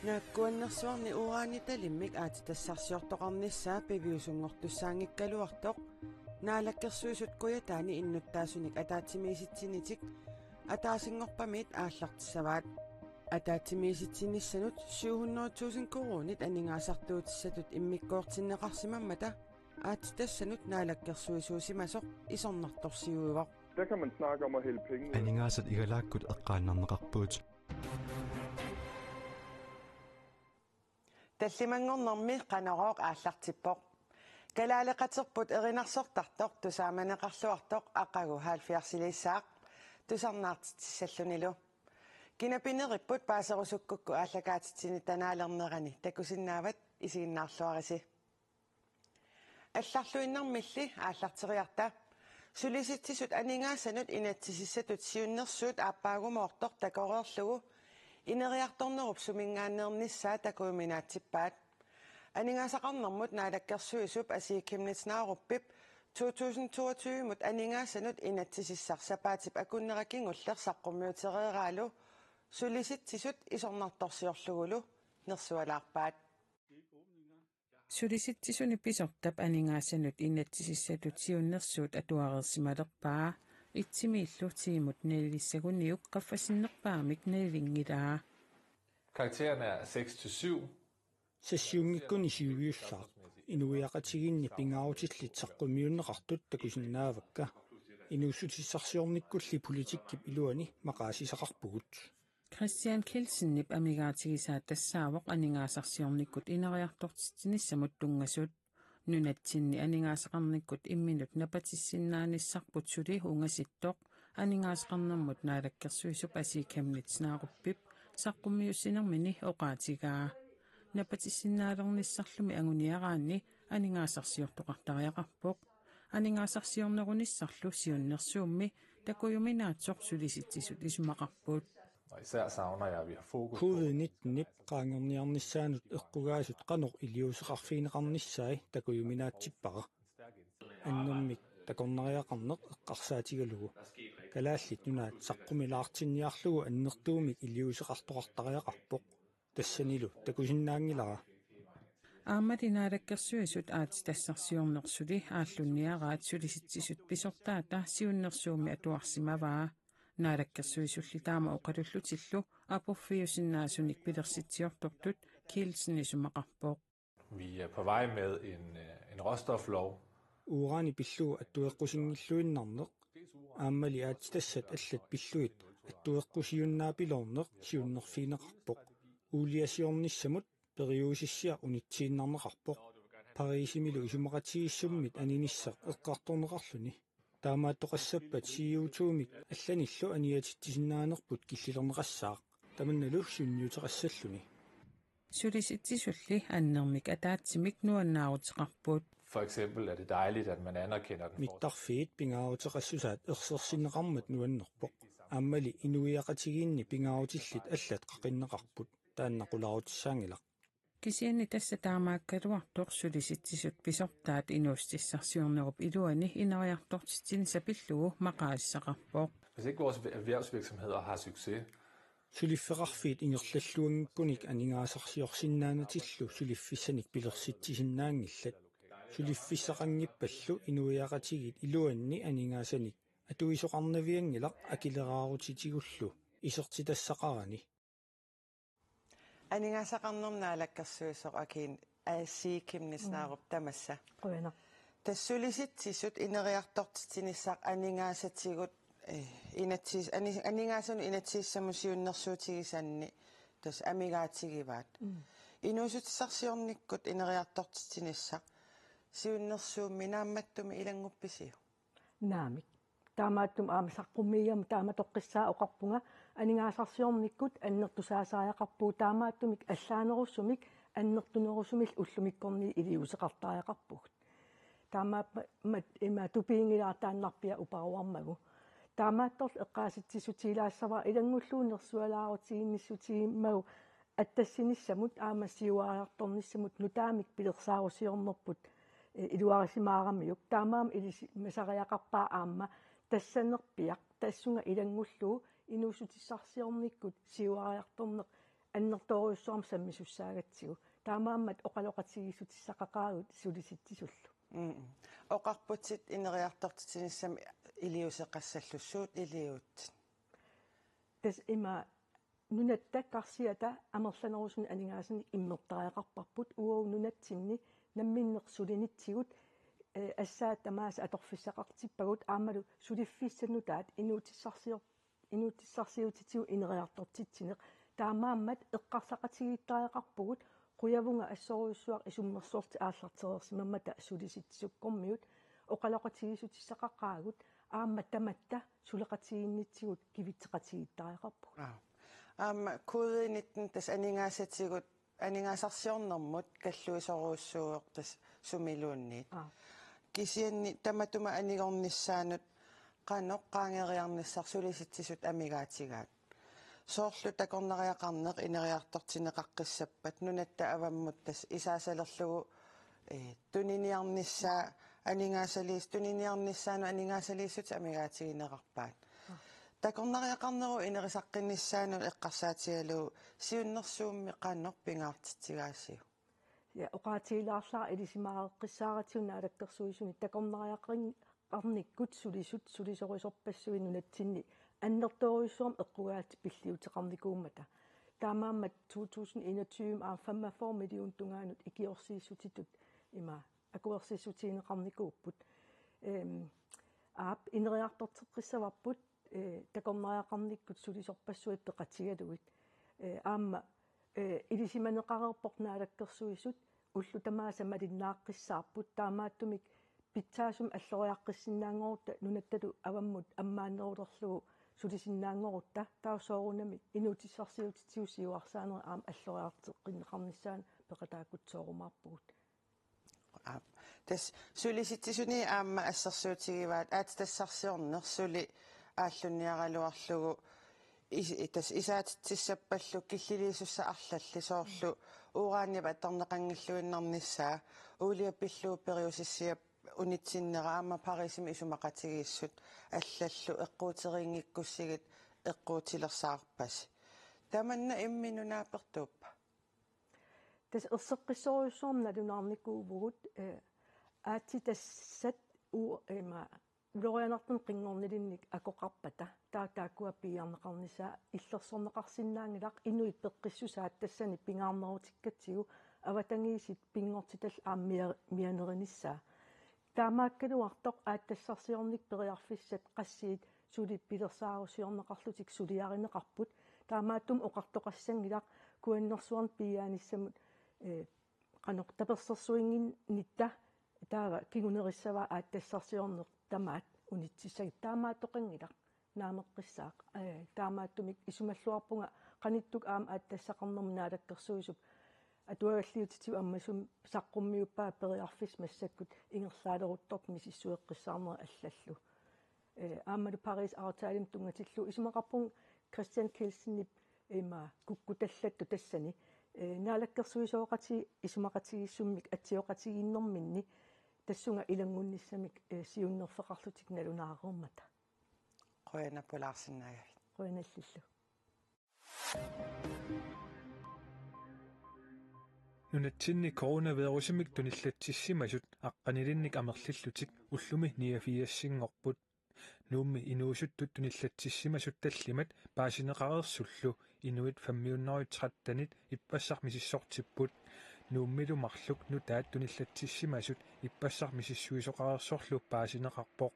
Naakkuannersuarni uuraani talimmik aati tassarsiortoqarnissaa piviusungortussaangikkaluartoq naalakkersuisut kuyataani innuttaasunik ataatimiisitsiinitik ataasingorpamit aallartissavaat ataatimiisitsinnissanut 700,000 koruunit aningaasartuutissatut immikkoortinneqarsimammata aati tassanut naalakkersuisuusimasoq isornartorsiuivaq. Der kan man snakke om at hælde penge. Aningaasat igalaakkut eqqaannarneqarpuut. Tallimangornermi qanoroq aallartippoq kalaaleqaterput erinarsortartoq tusaamaneqarluartoq aqagu haalfiarsilissaaq tusarnaartitsallunilu kinapineripput paaserusukkukku aallakaatitsini tanaalernerani takusinnaavat isiginnaarluarisi алларлуиннэрмилли ааллартериарта сулиситсисут анигаасанут инатсисиссатут сиуннерсуут ааппаагумоортор такореерлугу инериарторнеруп сумингааннернissaa такууминаатсиппаат анигаасақарнэрмут наалаккерсуисуп асииккимнитнааруппип 2022 мут анигаасанут инатсисиссарсапаатип акуннеракингуллерсаққуммиутереерааlu сулиситсисут исорнарторсиорлугулу нерсуалаарпаат Sulisitsisuni pisortap aningaassanut inatsisissatut siunnersuut atuareersimalerpaa itsimiillu nalilissaguniuk qaffasinnерpaamik nalilingilaa. Karakteren er 6-7. Sassiungikkuni siuviullaaq inuiaqatiginni pingaarutillitsaqqumiunneqartut takusinnaavakka inuussutissarsiornikkulli politikkip iluani maqaasisaqarpugut. Christian Kelsen nip amigaatigisaa tassaawoq aningaasarsiornikkut ineriartortittinissamut tungasut nunatsinni aningaasaqarnikkut imminut napatissinnaanissarput suli ungasittoq aningaasaqarnermut naalakkersuisup asiikamnitsnaaruppip saqqummiussinermini oqaatigaa napatissinnaaleernissarlumi anguniaraanni aningaasarsiortoqartariaqarpoq aningaasarsiornerunissarlu siunnersuummi takujuminaatsoq sulisitsisut isumaqarput. Og især savner jeg, at vi har fokus på COVID-19 qaangorniarnissaanut eqqugaasut qanoq iliuseqarfiineqarnissai takujuminaatsippara annermik takornariaqarneq eqqarsaatigalugu kalaallit nunaat saqqumilaartinniarlugu annertuumik iliuseqartoqartariaqarpoq tassanilu takusinnaangilara Aamadinaalakkersuisut aati tassarsiornersuli aallunniaraat sulisitsisut pisortaata siunnersuumi atuarsimavaa naalakkersuisulli taama oqalullutillu apurfiusinnaasunik pilersitsiortortut Kielsen-isumaqarpoq. Vi er på vej med en råstoflov. Uuraani pillugu attueqqusingilluinnarneq aammali aatitassat allat pilluit attueqqusiunnaapiloorneq siunnerfiineqarpoq uuliasiornissamut periusissia unitsiinnarneqarpoq Pariisimilu isumaqatigissummit aninissaq eqqartorneqarluni таамааттоқассаппат сиуутуумик алланиллу аниатитсиннааnerput киллилернеқассаақ таманналу сунниутеқассаллуни Sulisitsisулли аннермик атаатсимик нуаннаарутеқарпут. For eksempel er det dejligt, at man anerkender den. Mittарфиит пингаарутеқассусаат ерсерсиннеқармат нуаннерпоқ ааммали инуиақатигиинни пингаарутиллит аллат қақиннеқарпут тааннақулаарутиссаангилақ Kisianni tässä taamaakkaluartoq sulisitsisut pisortaat inuustissarsiornerup iluani ineriartortitsinsa pillugu maqaissaqarpoq. Hvis ikke vores erhvervsvirksomheder har succes, сулиффеқарфиит ингерллаллуангиккуник анигаасарсиорсиннаанатиллу сулиффиссаник пилерситсисиннаангиллат сулиффиссақангиппаллу инуиақатигит илуанни анигаасаник атуисоқарнавиангилақ акилераарутитигуллу исертитассақарани анигаасақарнернаалаккерсуисоқ акиин аасиикимниснааруп тамасса quvina тассулиситсисут инериартортитинissaq анигаасатигут инатсис анигаасуну инатсииссамусиуннэрсуутигисаанни тас амигаатигиваат инуусутиссарсиорниккут инериартортитинissaq сиуннэрсуумми наамматтуми илангупписиу naamik таамааттум аамасаққуммиигам тааматоққиссаа оқарпунга анигаасарсиорниккут аннертусаасааяқарпуу таамааттумик аллаанеруссумик аннертунерусумил уллумиккорни илиусеқартааяқарпугут таамаапма има тупиингилаартааннарпиа упаруармагу таамаатторл эққааситсисутилаассава илангуллуунерсуалаарутигинниссутигиммагу аттассиниссамут аамассиуариарторниссамут нутаамик пилерсаарусиорнерпут илуарисимаарамиук таамаам илиси масариақарпаа аама тассанерпиақ тассунга илангуллуу инуусутиссарсиорниккут сиуариарторнеқ аннэрторуйссуарм саммисуссаагатсигу таамааммат оқалоқатигиссутиссақақаагут сулиситсисуллу оқарпутит инериартортитиниссами илиусеқассаллуссуут илиут тас има нунаттаккарсиата амерланерусуни анигаасани иммертариақарпарпут уоу нунатсинни намминнерсулинитсигут ассаат тамааса аторфиссақартиппагут аамалу сулиффиссаннутаат инуутиссарсиутитигу инериартортитсинеқ таамааммат эққарсақатигииттариақарпугут қуявунга ассоруйуссуақ исуммерсуорти ааллартерерсимаммата сулиситсуккормиут оқалоқатигисутиссақақаагут аама таматта сулеқатигиннитсигут кивитсеқатигиттариақарпугут аама COVID-19 тас анигаасатигут анигаасарсиорнэрмут каллуисоруussууеқ тас сумилуунниит кисианни таматума анигорниссаанут qanoq qaangeriarnissar sulisitsisut amigaatigaat sooрлу такорнериақарнеқ инериарторсинеқаққиссаппат нунатта аваммут тас исаасалерлугу тунниарнissaa анигаасалис тунниарнissaanu анигаасалииссут амигаатигинеқарпаат такорнериақарнеру инерисаққиннissaanu эққарсаатигалуу сиуннэрсуумми qanoq пингаартитсигаасиу я оқаатигилаарлаа илисимаареққиссааратиуна алаккерсуисуни такорнериақарин арниккут сулисут сулисорисорпассуи нунатсинни аннерторуйссуарм эққугаати пиллиутеқарникууммата таамааммат 2021 55 миллион тунгаанут икиорсииссутитут има акуерсииссутиинеқарникууппут аап инериартортеққиссаварпут такорнериақарниккут сулисорпассуи пеқатигалугит аама илисиманеқарерпорнаалаккерсуисут уллу тамааса малиннааққиссаарпут таамааттумик питсаасум аллориаққиссиннаангорутта нунатталу аваммут аммааннерулерлугу сулисиннаангорутта таусоорунами инуутиссарсиутитсиусиуарсаанера аама аллориартеққиннеқарнissaан пеқатаакутсоорумаарпугут тас сулиситсисуни аама ассерсуутигиваат аатитассарсиорнер сули ааллунниаралуарлугу тас исаатитсиссаппаллу киллилиисусса арлалли соорлу урааннип атторнеқангиллуиннарнissaa уулиаппиллуу периусиссиап унитсиннера аама парисими исумақатигииссут аллаллу эққуутерингиккуссигит эққуутилерсаарпас таманна имминунаапертууппа тас ерсеққиссоруйуссуарм налунаарникуувгут аатитассат у эма улорианартун қингорнилинник акоқарпата таакуа пиарнеқарнissaa иллерсорнеқарсиннаангилақ инуит пеққиссусаат тассани пингаарнерутиккатсигу аватангиисит пингортитал ааммианеринissaa таамааккалуартоқ ааттассарсиорник периарфиссат qassiit сулит пилерсаарусиорнеқарлутик сулиаринеқарпут таамааттум оқартоқассангилақ куаннерсуарн пиааниссамут qanoq таперсерсуингин нитта таава кигунериссава ааттассарсиорнеқ тамаат унитсиссагит таамааттоқангилақ наамеққиссаақ таамааттумик исумаллуарпунга qaниттук аама ааттассақарнерми наалаккерсуисуп атуагаллиутитиу аммасум саққуммиуппаа периарфис массаккут ингерлаалерутторп мисиссуэққиссаарнера аллаллу аамалу парис аартаалим тунгатиллу исумақарпун кристиан килсеннип има куккуталлатту тассани наалаккерсуисооқати исумақатигиссуммик атсиоқатигииннэрминни тассунга илангунниссамик сиуннерфеқарлутик налунаарермата qoyana pulaarsinnagavit qoyanallillu нунатсинни коронавирусимик туниллатсиссимасут аққанилинник амерлиллутик уллуми 89-ссингорпут нуумми инуусуттут туниллатсиссимасут таллимат паасинеқарерсуллу инуит 513-танит иппассар мисиссортиппут нууммилу марлук нутаат туниллатсиссимасут иппассар мисиссуисоқарерсорлу паасинеқарпоқ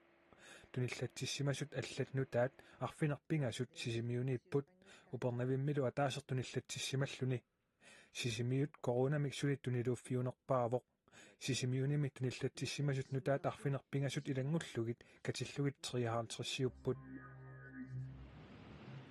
туниллатсиссимасут аллат нутаат арфинерпингасут сисимиунииппут упернавиммилу атаасер туниллатсиссималлуни сисимиут коронамик сулит тунилууффиунерпаавоқ сисимиуними туниллатсиссимасут нутаат арфинерпингасут илангуллугит катиллугит 53-сиуппут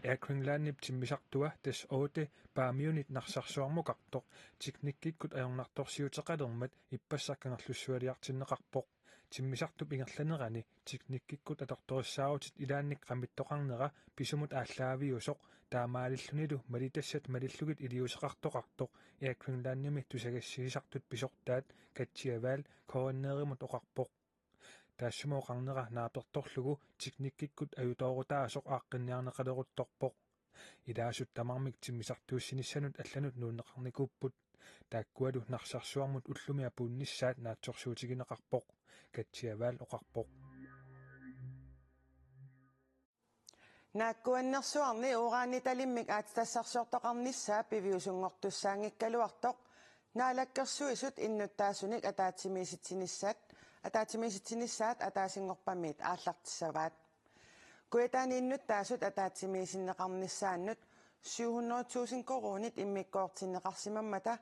Erkringlanip timmisartua tas oote paamiunit narsarsuarmukaqtoq tiknikkikut ajornartorsiuteqalermat ippassakkangerlussualiartinneqarpoq timmisartup ingerlanerani tiknikkikkut atortorissaarutit ilaannik qamittoqarnera pisumut aalлaaviusoq taamaalillunilu malitassat malillugit iliuseqartoqartoq Erkringlannimi tusagassigisartut pisortaat katsiavaal koranneerimut oqarpoq таассумооқарнера нааперторлугу тикниккиккут аютоорутаасоқ ааққинниарнеқалерутторпоқ Ilaasut tamarmik timmisartuussinissанут алланут нуунеқарникууппут тааккуалу нарсарсуармут уллуми апууннissaат наатсорсуутигинеқарпоқ катсиаваал оқарпоқ нааккуаннерсуарни ураани талиммик аатитассарсуортоқарнissaа пивиусунгортуссаангиккалуартоқ наалаккерсуисут иннуттаасуник атаатимиситсинissaат атаасингорпамиит ааллартиссаваат куэтаани иннуттаасут атаатимисиннеқарнissaannут 700,000 коронит иммиккоортиннеқарсимаммата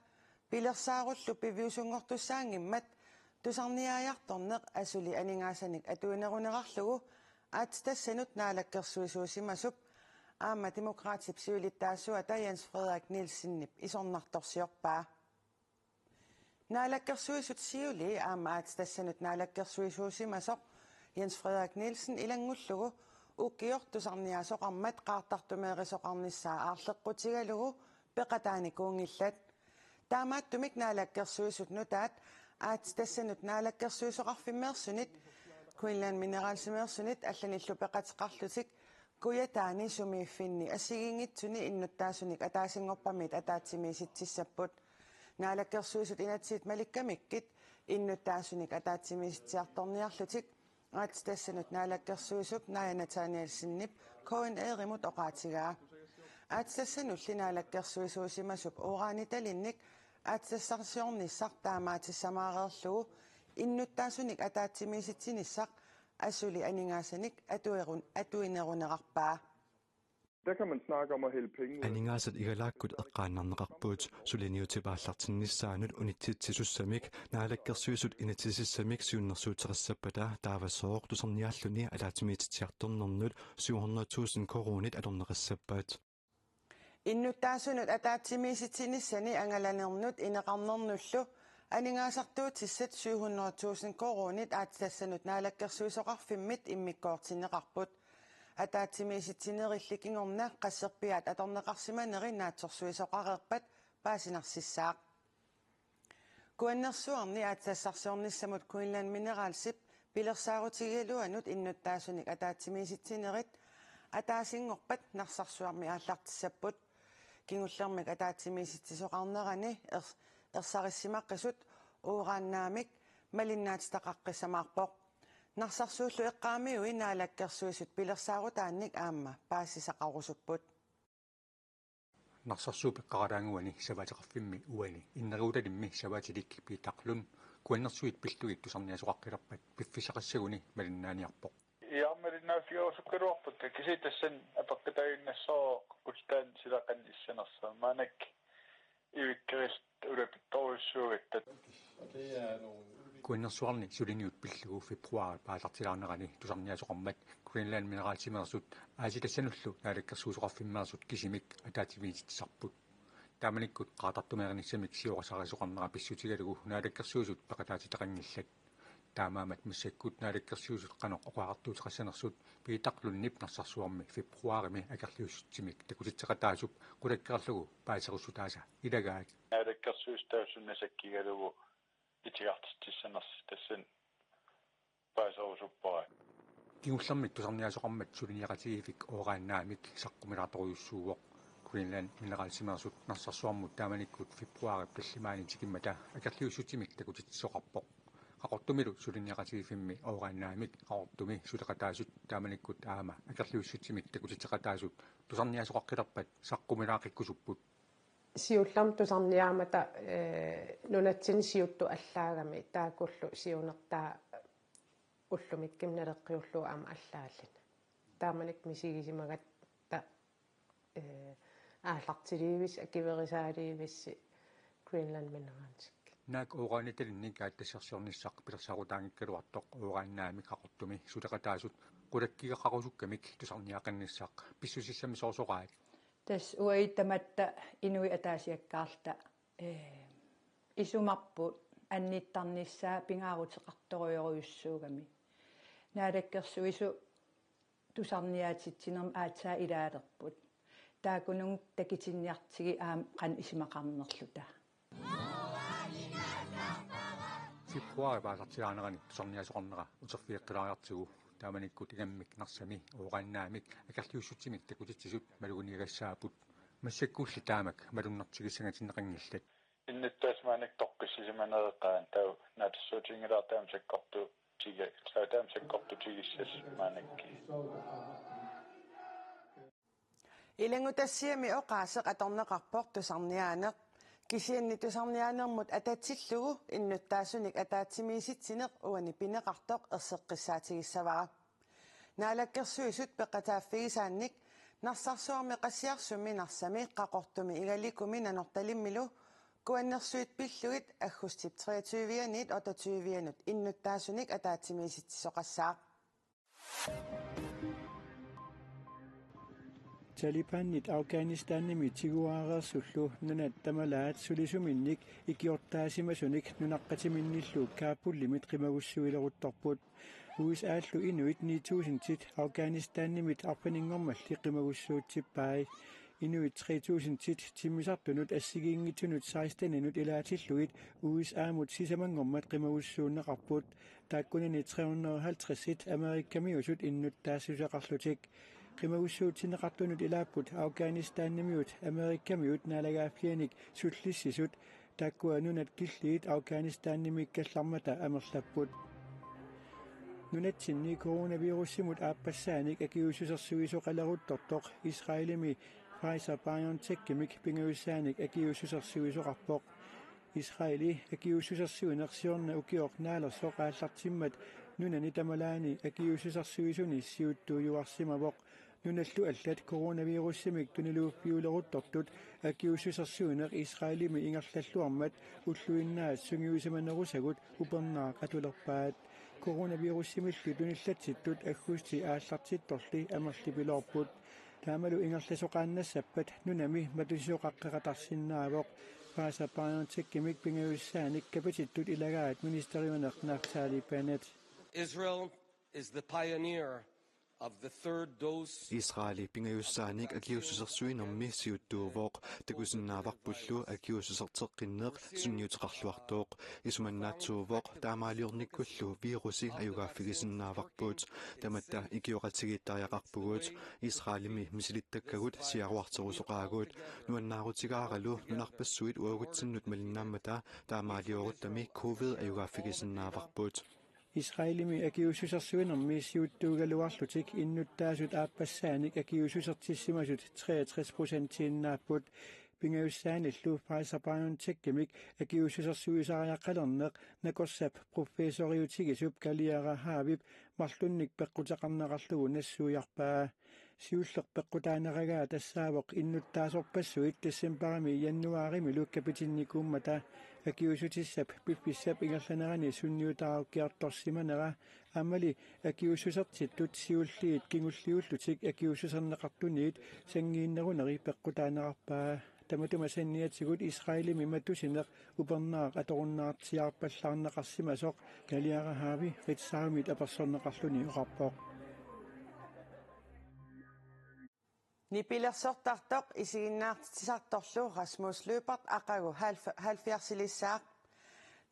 пилерсааруллу пивиусунгортуссаангиммат тусарниаярторнеқ асули анингаасаник атуинерунеқарлугу аатстассанут наалаккерсуисуусимасуп аама демократип сиулиттаассуата Jens Frederik Nielsenнип исорнарторсиорпаа наалаккерсуисут сиули аама аатстассанут наалаккерсуисуусимасоқ Jens Frederik Nielsen илангуллугу уккиортусарниасоқармат qaartartumeerisоқарнissaа аарлеққутигалугу пеқатааникуунгиллат таамааттумик наалаккерсуисут нутаат аатстассанут наалаккерсуисоқарфиммеерсунит Queensland Mineralsimmeersunit алланиллу пеқатеқарлутик куятаани сумииффинни ассигингитсуни иннуттаасуник атаасингорпамит атаатсимиситсиссаппут наалаккерсуисут инатсиит маликкамиккит иннуттаасуник атаатсимиситсиарторниарлутик аатстассанут наалаккерсуисук нааянатааниалсиннип коин eerimut оqaatigaa аатстассанулли наалаккерсуисуусимасуп ураани талинник аатстассарсиорниссар таамаатиссамаареерлугу иннуттаасуник атаатсимиситсиниссақ асули анингаасаник атуинерунеқарпаа Der kan man snakke om at hælde penge ud. Aningaassat igalaakkut eqqaannarneqarpuut suliniutipaallartinnissaanut unitsitsissussamik naalakkersuisut inatisissamik siunnersuuteqassapata taavasooq tusarniaalluni alaatimiititsiartornernut 700,000 koronit alorneqassappaat иннуттаасунут атаатсимиситсинissani ангаланернут инеқарнернуллу анингаасартуутиссат 700,000 коронит аатстассанут наалаккерсуисоқарфиммит иммиккоортиннеқарпут атаатсимиситсинерилликингорна qassерпиаат аторнеқарсиманери наатсорсуисоқареерпат паасинарсиссаақ куаннерсуарни аатсассарсиорнissamут Queensland Mineralsip пилерсаарутигиалуанут иннуттаасуник атаатсимиситсинерит атаасингорпат нарсарсуарми ааллартиссаппут кингуллермик атаатсимиситсисоқарнерани ерсариссимаққисут уuraannaamik малиннаатитақаққисамаарпоқ нарсарсууллу эққаамиуи наалаккерсуисут пилерсаарутаанник аама паассисақарусуппут нарсарсуупеққараангуани саватеқарфимми уани иннериуталимми саватилик питарлун куаннерсуит пиллугит тусарниасоқаққилерпат пиффисақассагуни малиннааниарпоқ иаммалиннаафиорсуккалуарпут киситассан апеққитагиннассоо кустаан силақанниссанерсаа маанак ивиккерист улапитторуссуугаттат куаннерсуарни сулиниут пиллугу фебруари паалартилаарнерани тусарниасоқармат Queensland Mineralsimmeersut аасилассануллу наалаккерсуусоқарфиммеерсут кисимик атаативиититсарпут тааманиккут qaartartumeernissamik сиорасарисоқарнера писсутигалугу наалаккерсуусут пеқатаатитақангиллат таамаамат массаккут наалаккерсуусут қаноқ оқаартуутеқассанерсут пиитарлуннип нарсарсуарми фебруарими акерлиуссутсимик такутитсеқатаасуп қулаккерлугу паасеруссутааса илагаат наалаккерсуустаасуннасаккигалугу итигартиссанерс тассан паасерусуппара киуллермик тусарниасоқармат сулиниақатигифик оорааннаамик саққумилаарторуйуссууоқ Queensland Mineralsimmeersut нарсарсуармут тааманиккут фебруари паллимаани тикиммата акерлиуссутимик такутитсоқарпоқ qaqortumilu suliniaqatigifimmi ooraannaamik qaqortumi suleqataasut taamanikut aama akerliussutsimik takutitseqataasut tusarniasoqarqilerpat saqqumilaaqikksupput siullam tusarniaamata nunatsini siuttu allaagami taakullu siunertaa ullumikkim naleqqiullu aama allaallina taamanik misigisimaгаtta ааллартилиивис акиверисаалиивисси Queensland Minerals наак оорааниталинник ааттассерсиорниссақ пилерсаарутаангиккалуартоқ оорааннаамик қақортуми сулеқатаасут қулаккигақарусуккамик тусарниақанниссақ писсусиссами соорсораат тас уаитаматта инуи атаасиаккаарта исумарпут анниттарниссаа пингаарутеқарторуйоруйуссуугами наалаккерсуису тусарниаатитсинерм аатсаа илаалерпут таакунун такитинниартиги аам қан исимақарнерлута фебруари паасартилаанерани тусарниасоқарнера утерфиэққилаариартигу тааманиккут игаммик нарсами оогааннаамик акерлиуссутсимик такутитсисут малугунигассаапут массаккуулли таамак малуннартигиссангатиннеқангиллат иннаттаасмааник тоққиссисиманереқаан тау наатассуутингилаартаам саккорту тига таам саккорту тигиссас маанакки Илангутассиами оқаасеқ аторнеқарпор тусарниаанеқ кисианни тусарниаанермут ататсиллугу иннуттаасуник атаатсимииситсинеқ уани пинеқартоқ ерсеққиссаатигиссавара наалаккерсуисут пеққатааффигисаанник нарсарсуарми қассиарсуми нарсами қақортуми игаликуми нанорталиммилу куаннерсуит пиллугит аггустип 23-ианит 28-ианут иннуттаасуник атаатсимииситсисоқассаа Talibanit Afghanistanimi tiguareersullu nunat tamalaat sulisuminnik ikiortaasimassunik nunaqqatiminnillu kaapullimit qimagussuileruttorput USAallu inuit 9000-tit Afghanistanimit arpaningormalli qimagussuutsippai inuit 3000-tit timmisartunut assigiingitunut 16-inut ilaatilluit USA-mut sisamangormat qimagussuunneqarput taakkunani 350-it Amerikkamiusut innuttaassusaqarlutik qimagussuutinneqartunut ilaaput Afghanistanimiut Amerikkamiut naalagaafianik sullissisut taakkuanunat killiit Afghanistanimikkallarmata amerlapput nunatsinni coronavirussimut aappasaanik akiususersuisoqaleruttortoq Israelimi Pfizer-BioNTech-kimik pingajussaanik akiususersuisoqarpoq Israeli akiususersuinersiorna ukiornaalersoq aallartimmat nunani tamalaani akiususersuisuni siuttuujuarsimavoq nunallu allat coronavirussimik tuniluuppiuleruttortut akiususersuineq Israelimi ingerlalluarmat ulluinnaat sungiusamanerusagut upernaaq atulerpaat coronavirussimillu tunillatsittut aggusti aallartittorli amerlipilorput taamalu ingerlasoqaannassappat nunami matusisoqaqqeqatarsinnaavoq Pfizer-BioNTech-kimik pingajussaanik kapatittut ilagaat ministeriuneq naaqsaalipaanat Israel is the pioneer of the third dose Israeli pingajussaanik akiussusersuinermi siuttuuvoq takusinnaavarpullu akiussuserteqqinneq sunniuteqarluartooq isumannaatsuuvoq taamaaliornikkullu virusi ayugaaffigisinnaavaarpuut tamatta ikioqatigiittariaqarpugut Israelimi misilittakkagut siaruarterusoqaagut nuannaarutigaaralu nunarpassuit uagutsinnut malinnaamata taamaaliorutami covid ayugaaffigisinnaavaarpuut Israelimi akiususersuinermi siuttuugaluarlutik innuttaasut aappasaanik akiususertissimasut 63%-innaaput pingajussaanillu Pfizer-BioNTech-kimik akiususersuisariaqqalerneq nakorsap professoriutigisup kaliara haavip marlunnik peqqutaqarneqarlugu nassuujarpaa siullerpeqqutaaneragaat tassaavoq innuttaasorpassuit tassamparami jannuaarimilu kapitinnikuummata akiusutissap pippissap ingerlanerani sunniutaarukkiartorsimanera ammali akiususertittut siulliit kingulliullutik akiususerneqartuniit sangiinneruneri peqqutaanerarpaa tamatumasanniatigut Israelimi matusineq upernaaq atorunnaartiarpallarneqarsimasoq kaliara haavi ritsaarumit apersorneqarluni oqarpoq Nipilersortartoq isiginnaartisartorlu Rasmus Løbert aqagu 70-ilissaaq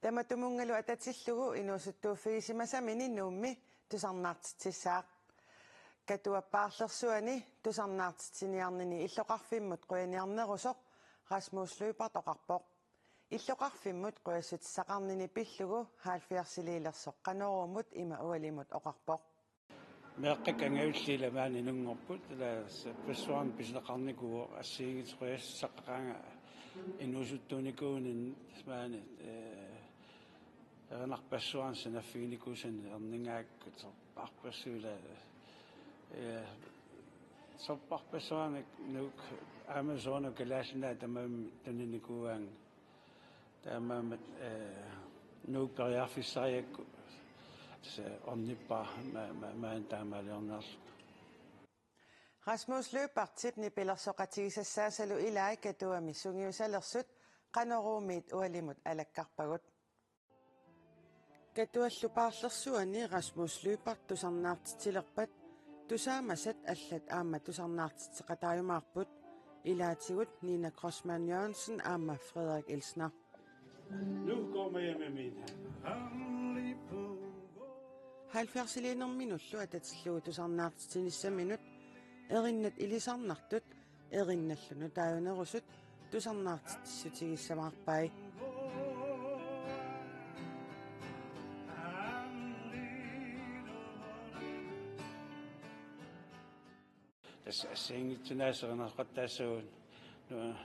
tamatumungalu atatillugu inuusuttuuffigisimasiamini nuummi tusarnaartitsissaaq katuappaarlersuani tusarnaartitsiniarnini illoqarfimmut quaniarnerusoq Rasmus Løbert oqarpoq illoqarfimmut quassutissaqarnini pillugu 70-ilersoq qanorumut ima ualimut oqarpoq meeqqak angaulliilamaani nungorput passuarn piseqarnikuo assiigitruassaqaqaanga inuusuttuunikuunin smaani ernerpassuarn sanaffiginikuusan erningaakku sorparpassuula sorparpassuarnik nuuk Amazon kalaasina tamam taninikuang tamamat nuuk periarfissariakku Rasmus Løbert tipni pilersoqatigisassaassalu ilaikatuami sungiusalersut qanoruumiit ualimut alakkarpagut katuallupaarlersuani Rasmus Løbert tusarnaartitilerpat tusaamasat allat aamma tusarnaartitiqataayumaarput ilaatigut Nina Grossmann Jørgensen aamma Frederik Elsner Nu går med min 70-минуллу ататиллугу тусарнаартитинissaminut erinnat ilisarnartut erinналлуну тааюнерусут тусарнаартиттиссутигиссамаарпай Singittunaaserinaqattaassuun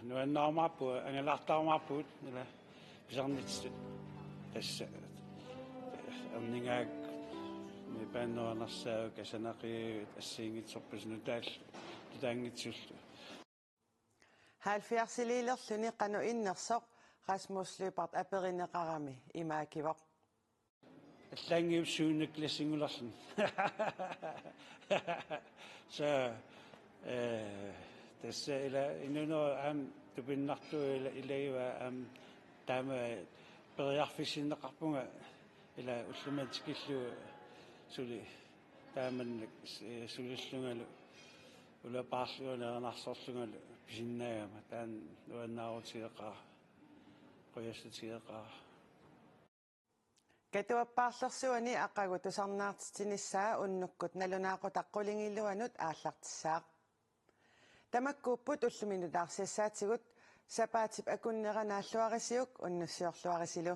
nuannaarmaappu angalartaarmaappuut nila pisarnitsit tassa erningaak mipannoornarsaagu kasanaqiut assiingitsorpusnu taangitsullu 70-liilerluni qanu innersoq Rasmus Lyberth aperineqarami imaakivoq аллаангиуссууннаклассингуларлун så tässä inuno am tupinartu ilaiva am tama periarfisinneqarpunga ila ullumatikillu suli taman sulillungalu ulapaarluunernaarsorlungalu pisinnaagama taan nuannaarutigeqaa qoyassutigeqaa Katuappaarlersuani aqagu tusarnaartitinnissaa unnukkut nalunaaqutaqqulingilluanut aallartissaaq tamakkuupput ulluminutaarsiassaatigut sapaatip akunneranaalluarisiuk unnussiorluarisilu